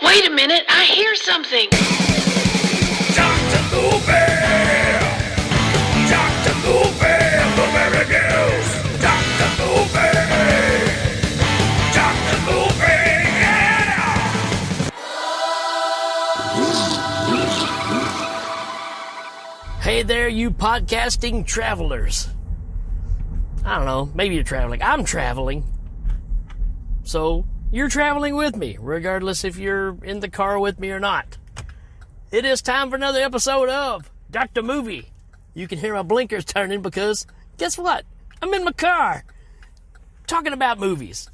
Wait a minute, I hear something. Dr. Movie! Dr. Movie! Blueberry News! Dr. Movie! Dr. Movie! Yeah! Hey there, you podcasting travelers. I don't know, maybe you're traveling. I'm traveling. So, you're traveling with me, regardless if you're in the car with me or not. It is time for another episode of Dr. Movie. You can hear my blinkers turning because, guess what? I'm in my car, talking about movies.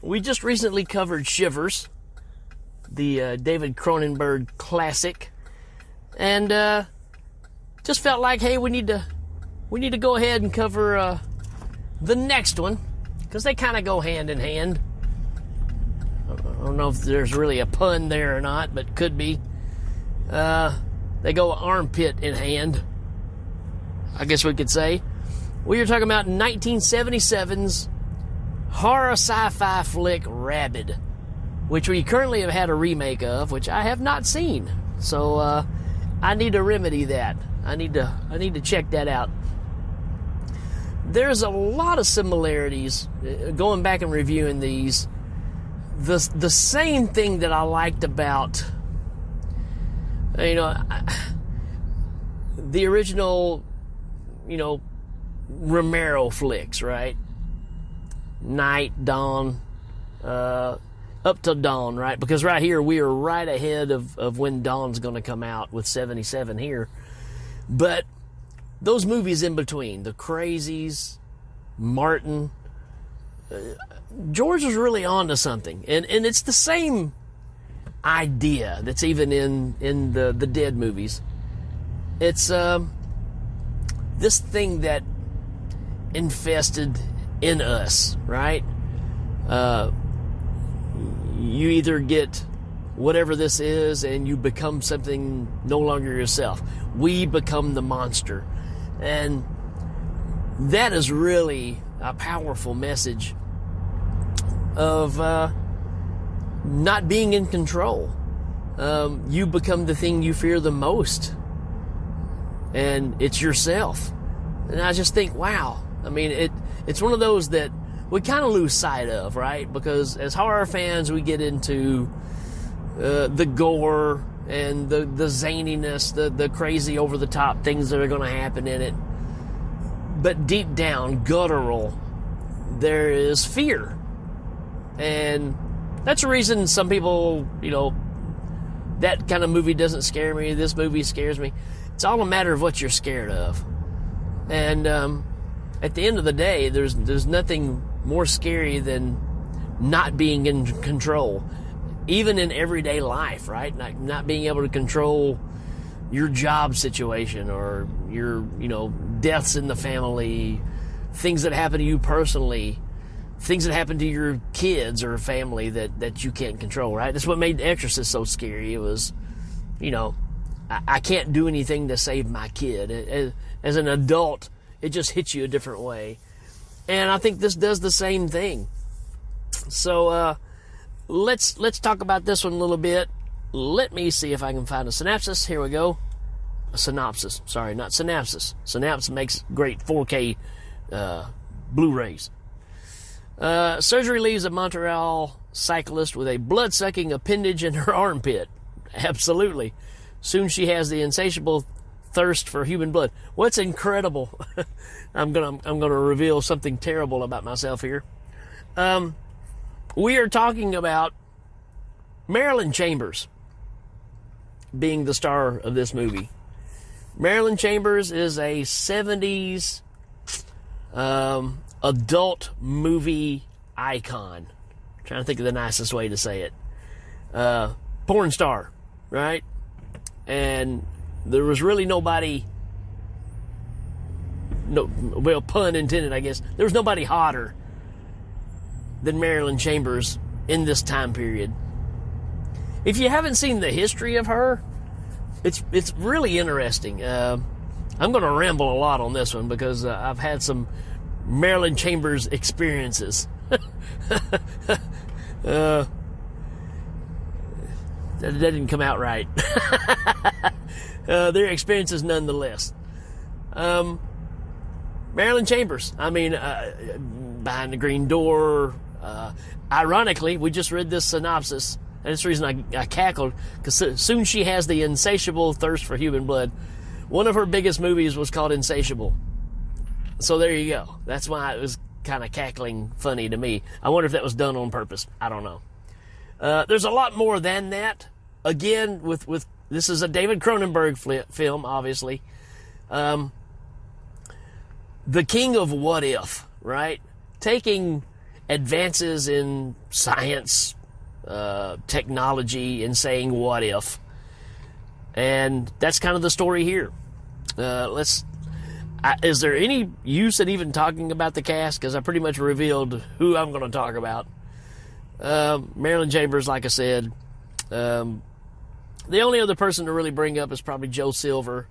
We just recently covered Shivers, the David Cronenberg classic. And just felt like, hey, we need to go ahead and cover the next one, because they kind of go hand in hand. I don't know if there's really a pun there or not, but could be. They go armpit in hand, I guess we could say. We are talking about 1977's horror sci-fi flick Rabid, which we currently have had a remake of, which I have not seen. So I need to remedy that. I need to check that out. There's a lot of similarities going back and reviewing these. The same thing that I liked about, the original, Romero flicks, right? Night, dawn, up to dawn, right? Because right here we are right ahead of when dawn's going to come out with 77 here. But those movies in between, The Crazies, Martin, George was really on to something. And it's the same idea that's even in the Dead movies. It's this thing that infested in us, right? You either get whatever this is and you become something no longer yourself. We become the monster. And that is really a powerful message of not being in control. You become the thing you fear the most. And it's yourself. And I just think, wow. I mean, it's one of those that we kind of lose sight of, right? Because as horror fans, we get into the gore and the zaniness, the crazy over-the-top things that are going to happen in it. But deep down, guttural, there is fear. And that's the reason some people, that kind of movie doesn't scare me, this movie scares me. It's all a matter of what you're scared of. And at the end of the day, there's nothing more scary than not being in control. Even in everyday life, right? Not being able to control your job situation or your, deaths in the family, things that happen to you personally, things that happen to your kids or family that you can't control, right? That's what made The Exorcist so scary. It was, I can't do anything to save my kid. As an adult, it just hits you a different way. And I think this does the same thing. So, let's talk about this one a little bit. Let me see if I can find a synopsis. Here we go. A synopsis. Sorry, not synapsis. Synapse makes great 4K Blu-rays. Surgery leaves a Montreal cyclist with a blood-sucking appendage in her armpit. Absolutely. Soon she has the insatiable thirst for human blood. What's incredible? I'm gonna reveal something terrible about myself here. We are talking about Marilyn Chambers being the star of this movie. Marilyn Chambers is a 70s adult movie icon. I'm trying to think of the nicest way to say it. Porn star, right? And there was really nobody, pun intended, I guess. There was nobody hotter than Marilyn Chambers in this time period. If you haven't seen the history of her, it's really interesting. I'm going to ramble a lot on this one because I've had some Marilyn Chambers experiences. that didn't come out right. Their experiences nonetheless. Marilyn Chambers, I mean, Behind the Green Door. Ironically, we just read this synopsis, and that's the reason I cackled, because soon she has the insatiable thirst for human blood. One of her biggest movies was called Insatiable. So there you go. That's why it was kind of cackling funny to me. I wonder if that was done on purpose. I don't know. There's a lot more than that. Again, with this is a David Cronenberg film, obviously. The king of what if, right? Taking advances in science, technology, and saying what if. And that's kind of the story here. Is there any use in even talking about the cast? Because I pretty much revealed who I'm going to talk about. Marilyn Chambers, like I said. The only other person to really bring up is probably Joe Silver,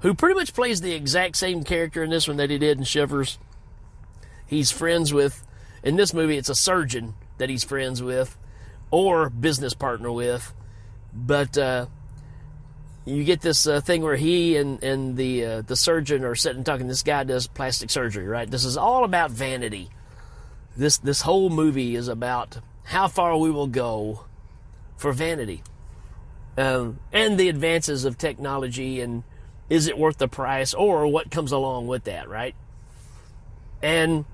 who pretty much plays the exact same character in this one that he did in Shivers. He's friends with, in this movie, it's a surgeon that he's friends with, or business partner with. But you get this thing where he and the surgeon are sitting talking. This guy does plastic surgery, right? This is all about vanity. This whole movie is about how far we will go for vanity. And the advances of technology, and is it worth the price, or what comes along with that, right? And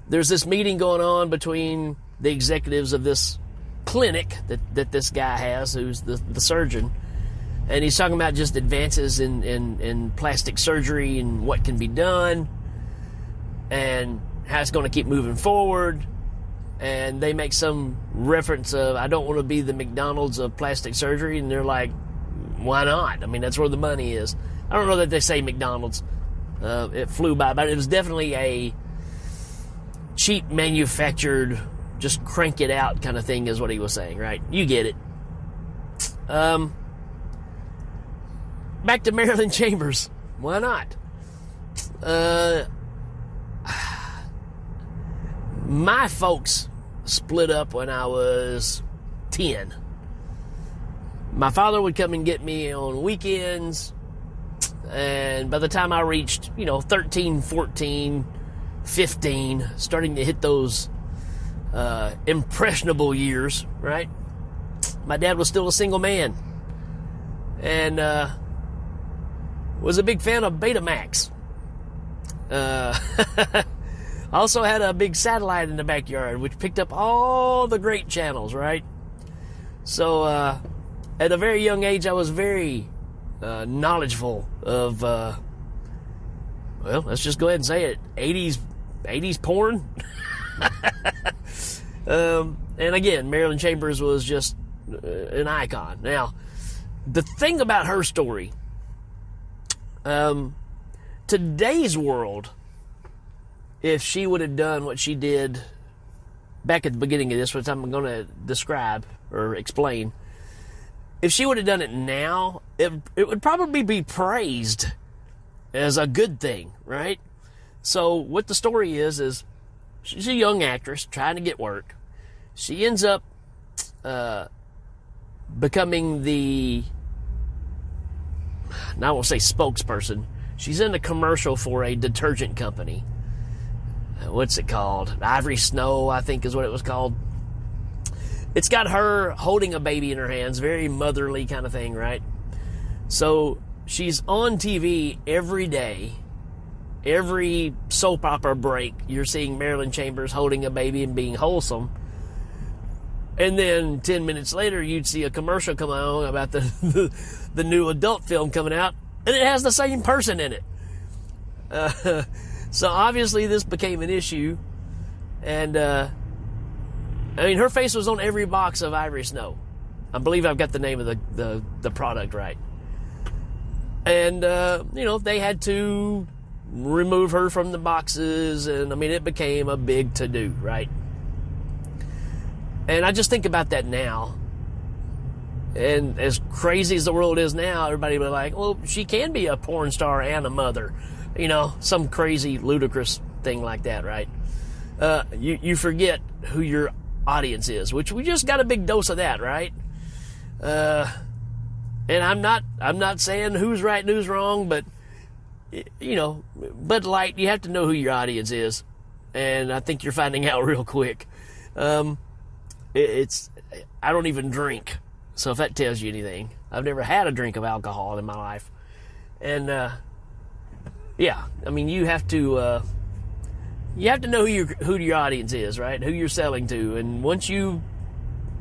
there's this meeting going on between the executives of this clinic that this guy has, who's the surgeon, and he's talking about just advances in plastic surgery and what can be done and how it's going to keep moving forward. And they make some reference of, I don't want to be the McDonald's of plastic surgery. And they're like, why not? I mean, that's where the money is. I don't know that they say McDonald's. It flew by, but it was definitely a cheap manufactured, just crank it out kind of thing is what he was saying, right? You get it. Back to Marilyn Chambers. Why not? My folks split up when I was 10. My father would come and get me on weekends, and by the time I reached, 13, 14, 15, starting to hit those impressionable years, right? My dad was still a single man, and was a big fan of Betamax. Also had a big satellite in the backyard, which picked up all the great channels, right? So, at a very young age, I was very knowledgeable of, let's just go ahead and say it, 80s porn. And again, Marilyn Chambers was just an icon. Now, the thing about her story, today's world, if she would have done what she did back at the beginning of this, which I'm going to describe or explain, if she would have done it now, it would probably be praised as a good thing, right? So what the story is she's a young actress trying to get work. She ends up becoming I won't say spokesperson. She's in a commercial for a detergent company. What's it called? Ivory Snow, I think is what it was called. It's got her holding a baby in her hands, very motherly kind of thing, right? So she's on TV every day. Every soap opera break, you're seeing Marilyn Chambers holding a baby and being wholesome. And then 10 minutes later, you'd see a commercial come on about the new adult film coming out, and it has the same person in it. So obviously this became an issue, and her face was on every box of Ivory Snow. I believe I've got the name of the product right. And they had to remove her from the boxes, and it became a big to-do, right? And I just think about that now, and as crazy as the world is now, everybody will be like, well, she can be a porn star and a mother, some crazy ludicrous thing like that, right? You forget who your audience is, which we just got a big dose of that, right? And I'm not saying who's right and who's wrong, but you know, Bud Light, you have to know who your audience is, and I think you're finding out real quick. I don't even drink, so if that tells you anything, I've never had a drink of alcohol in my life, and yeah, I mean, you have to know who your audience is, right? Who you're selling to, and once you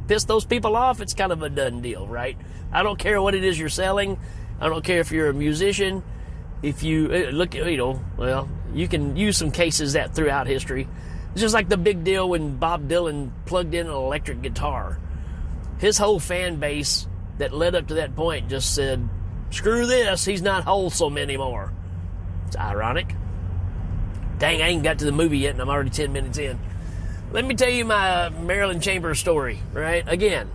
piss those people off, it's kind of a done deal, right? I don't care what it is you're selling. I don't care if you're a musician. If you look at, well, you can use some cases that throughout history. It's just like the big deal when Bob Dylan plugged in an electric guitar. His whole fan base that led up to that point just said, screw this, he's not wholesome anymore. It's ironic. Dang, I ain't got to the movie yet and I'm already 10 minutes in. Let me tell you my Marilyn Chambers story, right? Again,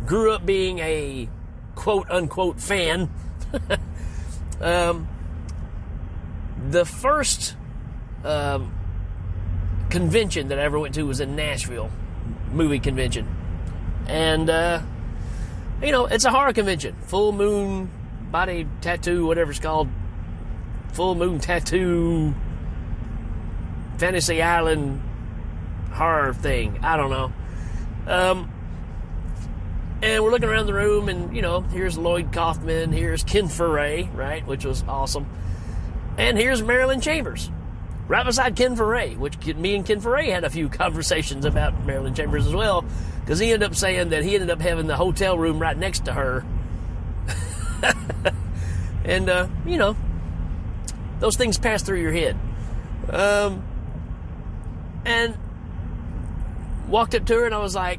grew up being a quote-unquote fan. The first convention that I ever went to was in Nashville, movie convention. And, it's a horror convention. Full moon, body tattoo, whatever it's called. Full moon tattoo, Fantasy Island horror thing. I don't know. And we're looking around the room, and, here's Lloyd Kaufman, here's Ken Foray, right, which was awesome. And here's Marilyn Chambers, right beside Ken Foray, which me and Ken Foray had a few conversations about Marilyn Chambers as well, because he ended up saying that he ended up having the hotel room right next to her. And, those things pass through your head. And walked up to her, and I was like,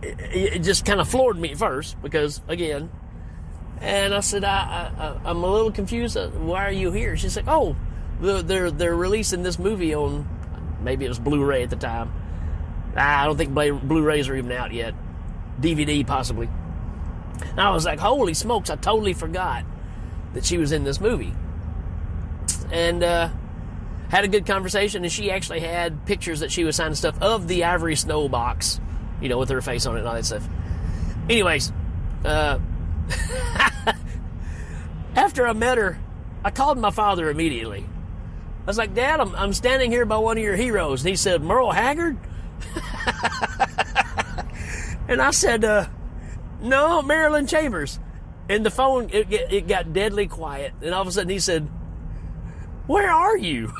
it just kind of floored me at first, because, again, and I said, I'm a little confused. Why are you here? She's like, oh, they're releasing this movie on, maybe it was Blu-ray at the time. I don't think Blu-rays are even out yet. DVD, possibly. And I was like, holy smokes, I totally forgot that she was in this movie. And had a good conversation, and she actually had pictures that she was signing stuff of the Ivory Snow box, with her face on it and all that stuff. Anyways, after I met her, I called my father immediately. I was like, Dad, I'm standing here by one of your heroes. And he said, Merle Haggard? And I said, no, Marilyn Chambers. And the phone, it got deadly quiet. And all of a sudden he said, where are you?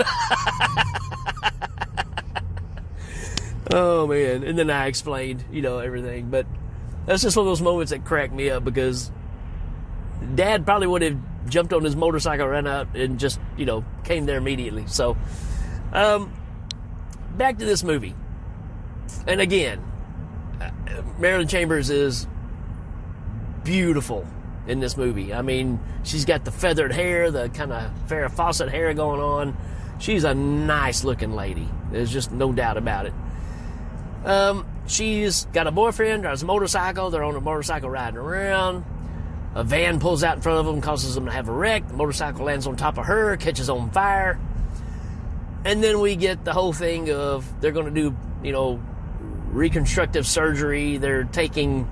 Oh, man. And then I explained, everything. But that's just one of those moments that cracked me up, because Dad probably would have jumped on his motorcycle, ran out, and just, came there immediately. So, back to this movie. And again, Marilyn Chambers is beautiful in this movie. I mean, she's got the feathered hair, the kind of Farrah Fawcett hair going on. She's a nice looking lady. There's just no doubt about it. She's got a boyfriend, drives a motorcycle. They're on a motorcycle riding around. A van pulls out in front of them, causes them to have a wreck. The motorcycle lands on top of her, catches on fire. And then we get the whole thing of they're going to do, reconstructive surgery. They're taking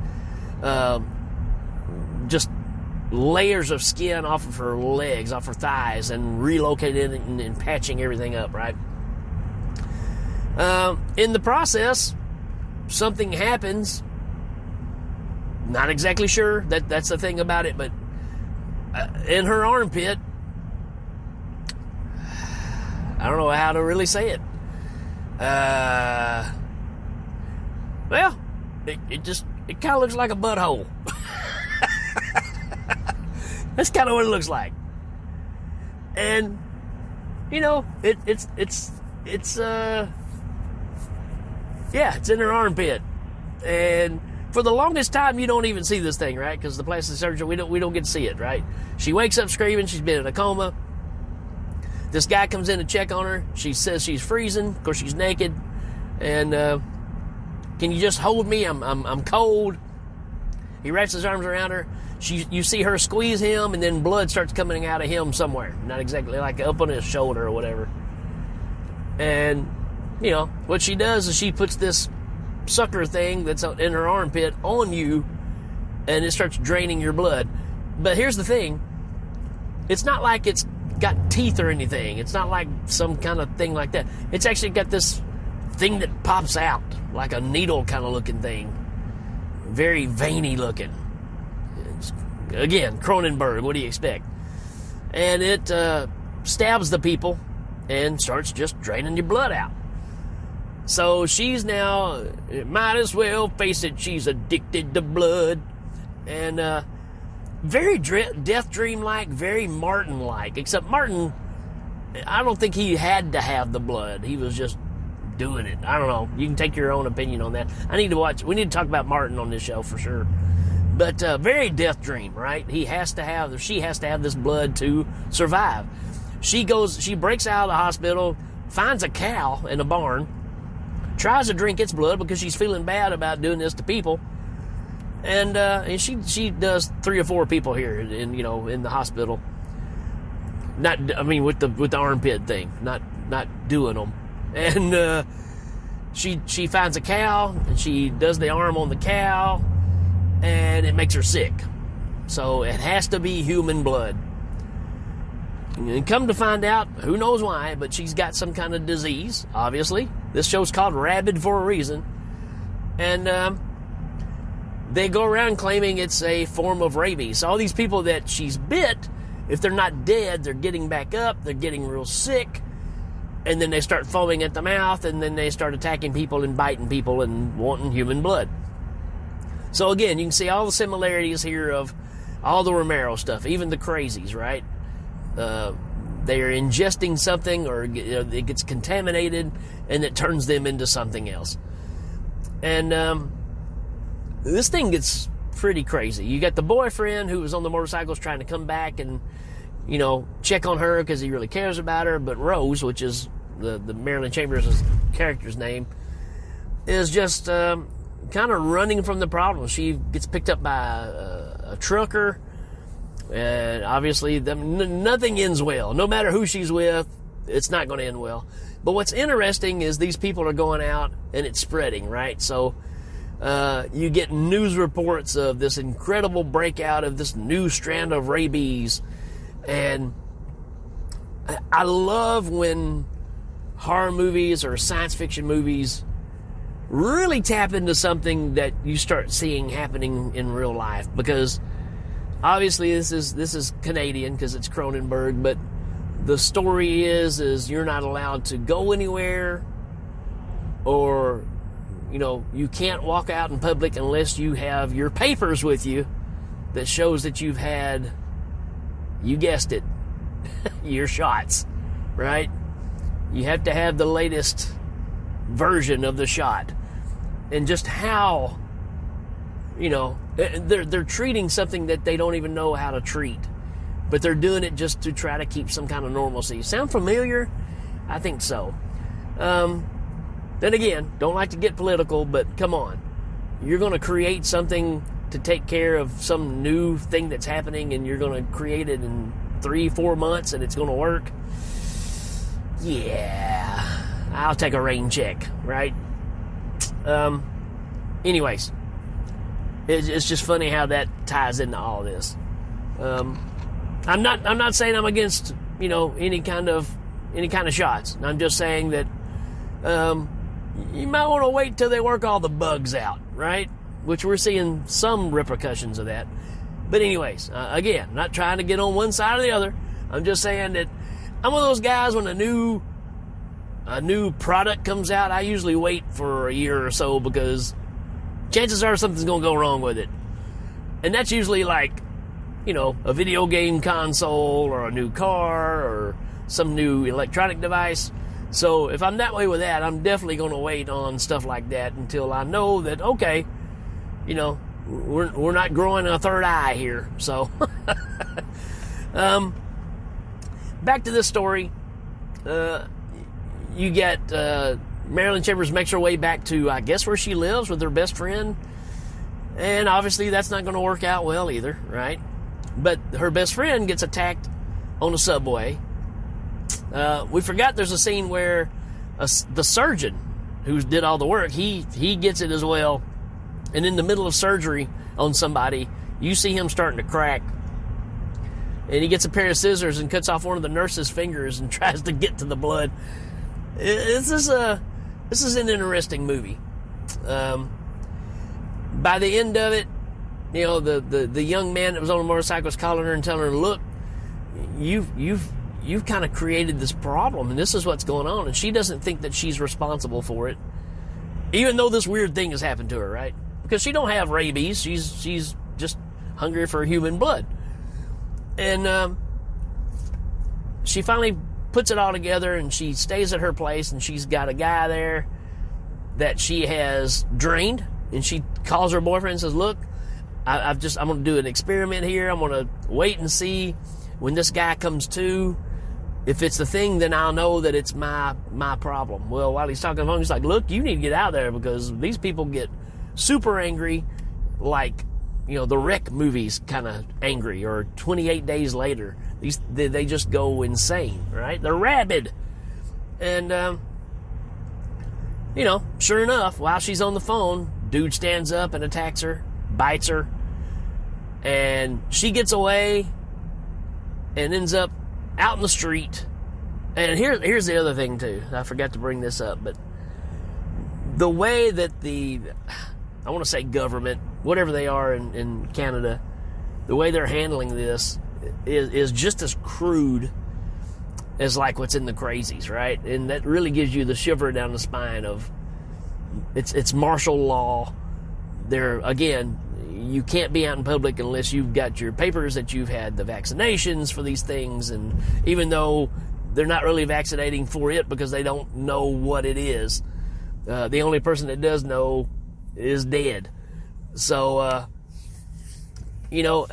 just layers of skin off of her legs, off her thighs, and relocating it and patching everything up, right? In the process, something happens. Not exactly sure. That's the thing about it, but in her armpit, I don't know how to really say it. Well, it kind of looks like a butthole. That's kind of what it looks like. And, it's in her armpit. And for the longest time, you don't even see this thing, right? Because the plastic surgeon, we don't get to see it, right? She wakes up screaming. She's been in a coma. This guy comes in to check on her. She says she's freezing. Of course, she's naked. And, can you just hold me? I'm cold. He wraps his arms around her. You see her squeeze him, and then blood starts coming out of him somewhere. Not exactly like up on his shoulder or whatever. And, what she does is she puts this sucker thing that's in her armpit on you, and it starts draining your blood. But here's the thing. It's not like it's got teeth or anything. It's not like some kind of thing like that. It's actually got this thing that pops out, like a needle kind of looking thing. Very veiny looking. Again, Cronenberg, what do you expect? And it stabs the people and starts just draining your blood out. So she's now, might as well face it, she's addicted to blood. And very Death Dream-like, very Martin-like. Except Martin, I don't think he had to have the blood. He was just doing it. I don't know. You can take your own opinion on that. We need to talk about Martin on this show for sure. But very Death Dream, right? She has to have this blood to survive. She breaks out of the hospital, finds a cow in a barn, tries to drink its blood because she's feeling bad about doing this to people. And she does 3 or 4 people here in the hospital. With the armpit thing, not doing them. And she finds a cow and she does the arm on the cow, and it makes her sick. So it has to be human blood. And come to find out, who knows why, but she's got some kind of disease, obviously. This show's called Rabid for a reason. And they go around claiming it's a form of rabies. So all these people that she's bit, if they're not dead, they're getting back up, they're getting real sick, and then they start foaming at the mouth, and then they start attacking people and biting people and wanting human blood. So again, you can see all the similarities here of all the Romero stuff, even the crazies, right? They are ingesting something, or it gets contaminated, and it turns them into something else. And this thing gets pretty crazy. You got the boyfriend who was on the motorcycles trying to come back and, check on her because he really cares about her. But Rose, which is the Marilyn Chambers' character's name, is just kind of running from the problem. She gets picked up by a trucker, and obviously nothing ends well. No matter who she's with, it's not going to end well. But what's interesting is these people are going out and it's spreading, right? So you get news reports of this incredible breakout of this new strand of rabies. And I love when horror movies or science fiction movies really tap into something that you start seeing happening in real life. Because obviously this is Canadian because it's Cronenberg, but the story is you're not allowed to go anywhere, or you can't walk out in public unless you have your papers with you that shows that you've had, you guessed it, your shots, right? You have to have the latest version of the shot. And just how, they're treating something that they don't even know how to treat, but they're doing it just to try to keep some kind of normalcy. Sound familiar? I think so. Then again, don't like to get political, but come on. You're going to create something to take care of some new thing that's happening, and you're going to create it in 3-4 months, and it's going to work. Yeah, I'll take a rain check, right? Anyways, it's just funny how that ties into all this. I'm not saying I'm against, any kind of shots. I'm just saying that, you might want to wait till they work all the bugs out, right? Which we're seeing some repercussions of that. But anyways, again, not trying to get on one side or the other. I'm just saying that I'm one of those guys when a new product comes out, I usually wait for a year or so because chances are something's going to go wrong with it. And that's usually like, a video game console or a new car or some new electronic device. So if I'm that way with that, I'm definitely going to wait on stuff like that until I know that, okay, we're not growing a third eye here. So back to this story. You get Marilyn Chambers makes her way back to, I guess, where she lives with her best friend. And obviously that's not going to work out well either, right? But her best friend gets attacked on the subway. We forgot there's a scene where the surgeon who did all the work, he gets it as well. And in the middle of surgery on somebody, you see him starting to crack. And he gets a pair of scissors and cuts off one of the nurse's fingers and tries to get to the blood. This is an interesting movie. By the end of it, you know, the young man that was on the motorcycle was calling her and telling her, look, you've kind of created this problem, and this is what's going on. And she doesn't think that she's responsible for it, even though this weird thing has happened to her, right? Because she don't have rabies. She's just hungry for human blood. And she finally puts it all together, and she stays at her place, and she's got a guy there that she has drained, and she calls her boyfriend and says, look, I'm going to do an experiment here. I'm going to wait and see when this guy comes to. If it's the thing, then I'll know that it's my problem. Well, while he's talking on the phone, he's like, look, you need to get out of there because these people get super angry, like, you know, the Wreck movies kind of angry, or 28 Days Later. They just go insane, right? They're rabid. And, you know, sure enough, while she's on the phone, dude stands up and attacks her, bites her, and she gets away and ends up out in the street. And here's the other thing, too. I forgot to bring this up, but the way that I want to say government, whatever they are in Canada, the way they're handling this is just as crude as like what's in the Crazies, right? And that really gives you the shiver down the spine of it's martial law. Again, you can't be out in public unless you've got your papers that you've had the vaccinations for these things, and even though they're not really vaccinating for it because they don't know what it is, the only person that does know is dead. So, you know,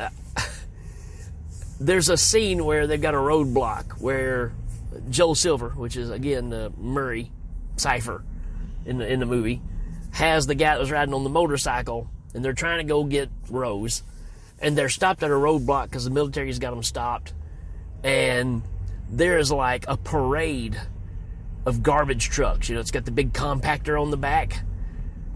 there's a scene where they've got a roadblock where Joel Silver, which is, again, Murray Cypher in the movie, has the guy that was riding on the motorcycle, and they're trying to go get Rose, and they're stopped at a roadblock because the military's got them stopped, and there's like a parade of garbage trucks. You know, it's got the big compactor on the back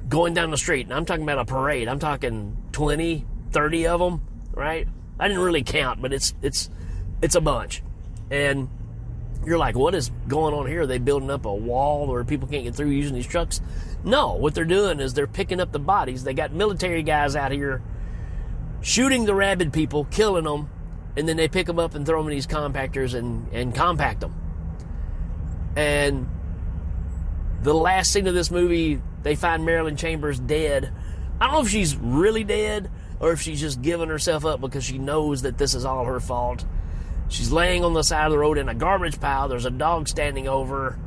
going down the street, and I'm talking about a parade. I'm talking 20, 30 of them, right? I didn't really count, but it's a bunch. And you're like, what is going on here? Are they building up a wall where people can't get through using these trucks? No, what they're doing is they're picking up the bodies. They got military guys out here shooting the rabid people, killing them, and then they pick them up and throw them in these compactors and compact them. And the last scene of this movie, they find Marilyn Chambers dead. I don't know if she's really dead or if she's just giving herself up because she knows that this is all her fault. She's laying on the side of the road in a garbage pile. There's a dog standing over her.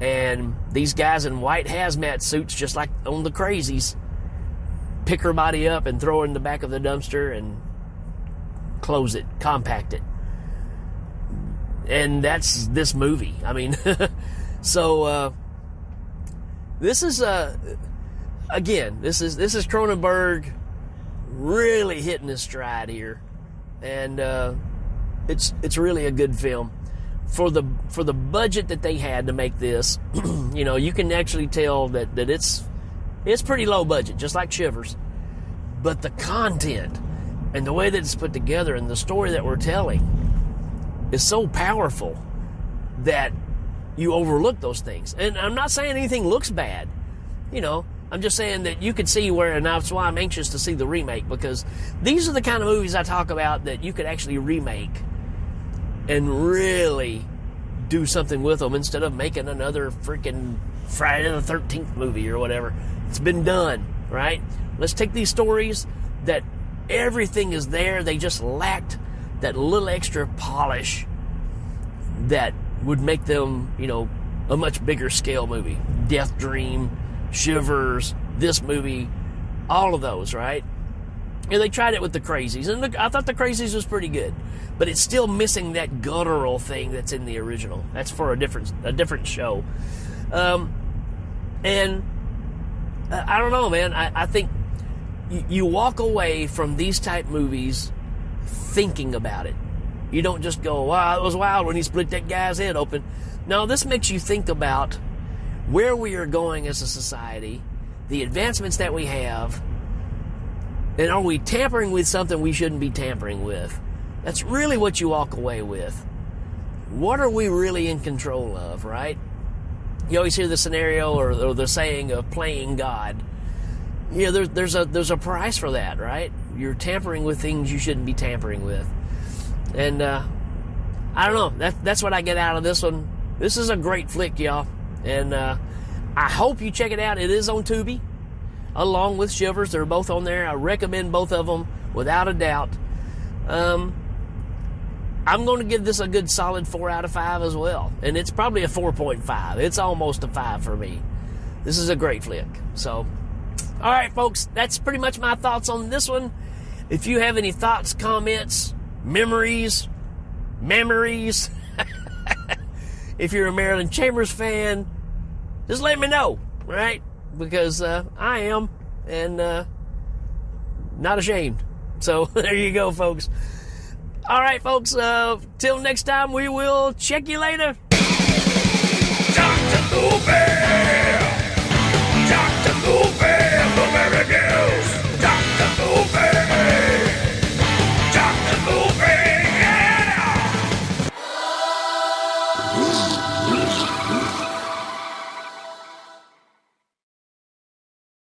And these guys in white hazmat suits, just like on the Crazies, pick her body up and throw her in the back of the dumpster and close it, compact it. And that's this movie. I mean, so this is again, this is Cronenberg really hitting his stride here, and it's really a good film. For the budget that they had to make this, you know, you can actually tell that it's pretty low budget, just like Shivers. But the content and the way that it's put together and the story that we're telling is so powerful that you overlook those things. And I'm not saying anything looks bad, you know. I'm just saying that you could see where, and that's why I'm anxious to see the remake, because these are the kind of movies I talk about that you could actually remake and really do something with them instead of making another freaking Friday the 13th movie or whatever. It's been done, right? Let's take these stories that everything is there. They just lacked that little extra polish that would make them, you know, a much bigger scale movie. Death Dream, Shivers, this movie, all of those, right? And they tried it with the Crazies, and I thought the Crazies was pretty good, but it's still missing that guttural thing that's in the original. That's for a different show. And I don't know, man. I think you walk away from these type movies thinking about it. You don't just go, wow, it was wild when he split that guy's head open. No, this makes you think about where we are going as a society, the advancements that we have, and are we tampering with something we shouldn't be tampering with? That's really what you walk away with. What are we really in control of, right? You always hear the scenario or the saying of playing God. Yeah, there's a price for that, right? You're tampering with things you shouldn't be tampering with. And I don't know. That's what I get out of this one. This is a great flick, y'all. And I hope you check it out. It is on Tubi, along with Shivers. They're both on there. I recommend both of them without a doubt. I'm going to give this a good solid 4 out of 5 as well. And it's probably a 4.5. It's almost a 5 for me. This is a great flick. So, all right, folks, that's pretty much my thoughts on this one. If you have any thoughts, comments, memories, if you're a Marilyn Chambers fan, just let me know, right? Because I am, and not ashamed. So there you go, folks. All right, folks, till next time, we will check you later. Dr. Luby!